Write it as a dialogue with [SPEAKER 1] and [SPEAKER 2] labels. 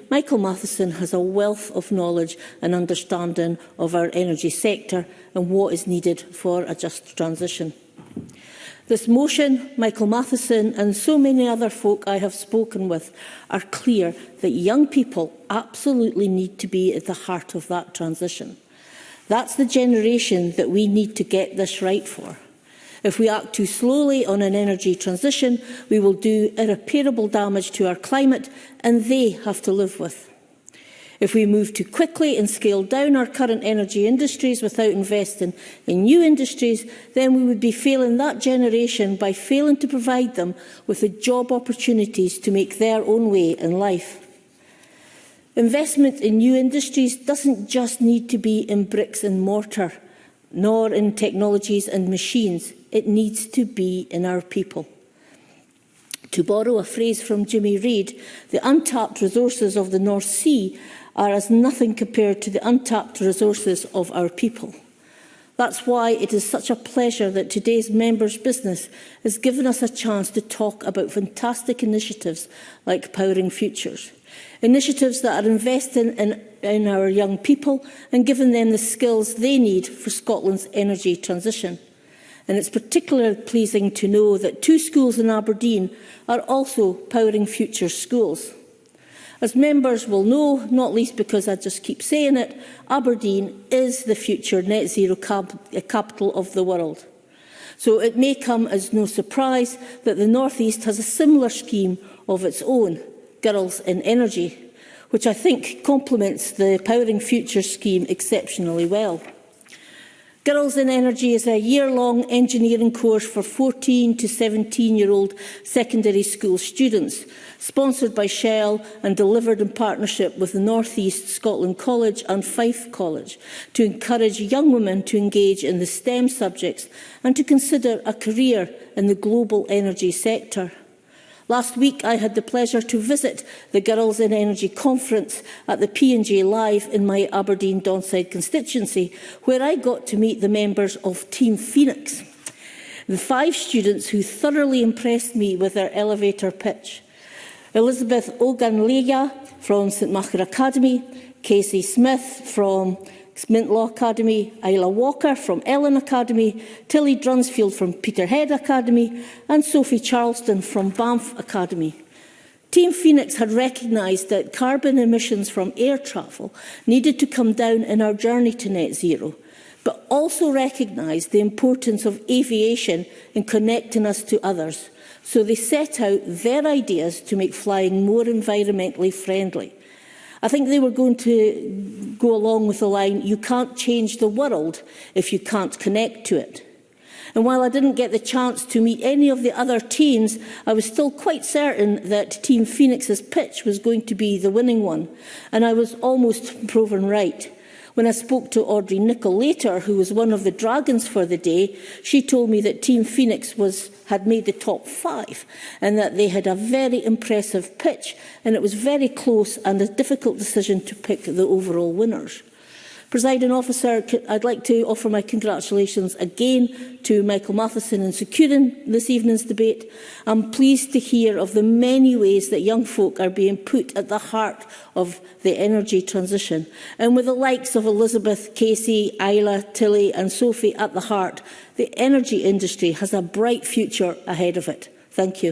[SPEAKER 1] Michael Matheson has a wealth of knowledge and understanding of our energy sector and what is needed for a just transition. This motion, Michael Matheson and so many other folk I have spoken with are clear that young people absolutely need to be at the heart of that transition. That's the generation that we need to get this right for. If we act too slowly on an energy transition, we will do irreparable damage to our climate, and they have to live with. If we move too quickly and scale down our current energy industries without investing in new industries, then we would be failing that generation by failing to provide them with the job opportunities to make their own way in life. Investment in new industries doesn't just need to be in bricks and mortar, nor in technologies and machines. It needs to be in our people. To borrow a phrase from Jimmy Reid, the untapped resources of the North Sea are as nothing compared to the untapped resources of our people. That's why it is such a pleasure that today's members' business has given us a chance to talk about fantastic initiatives like Powering Futures. Initiatives that are investing in our young people and giving them the skills they need for Scotland's energy transition. And it's particularly pleasing to know that 2 schools in Aberdeen are also Powering Futures schools. As members will know, not least because I just keep saying it, Aberdeen is the future net zero capital of the world. So it may come as no surprise that the North East has a similar scheme of its own, Girls in Energy, which I think complements the Powering Futures scheme exceptionally well. Girls in Energy is a year-long engineering course for 14 to 17-year-old secondary school students, sponsored by Shell and delivered in partnership with the North East Scotland College and Fife College, to encourage young women to engage in the STEM subjects and to consider a career in the global energy sector. Last week, I had the pleasure to visit the Girls in Energy conference at the P&J Live in my Aberdeen Donside constituency, where I got to meet the members of Team Phoenix, the 5 students who thoroughly impressed me with their elevator pitch. Elizabeth Oganlega from St Machair Academy, Casey Smith from Mintlaw Academy, Isla Walker from Ellen Academy, Tilly Drunsfield from Peterhead Academy and Sophie Charleston from Banff Academy. Team Phoenix had recognised that carbon emissions from air travel needed to come down in our journey to net zero, but also recognised the importance of aviation in connecting us to others. So they set out their ideas to make flying more environmentally friendly. I think they were going to go along with the line, you can't change the world if you can't connect to it. And while I didn't get the chance to meet any of the other teams, I was still quite certain that Team Phoenix's pitch was going to be the winning one. And I was almost proven right. When I spoke to Audrey Nicholl later, who was one of the dragons for the day, she told me that Team Phoenix had made the top 5 and that they had a very impressive pitch, and it was very close and a difficult decision to pick the overall winners. Presiding Officer, I'd like to offer my congratulations again to Michael Matheson in securing this evening's debate. I'm pleased to hear of the many ways that young folk are being put at the heart of the energy transition. And with the likes of Elizabeth, Casey, Isla, Tilly and Sophie at the heart, the energy industry has a bright future ahead of it. Thank you.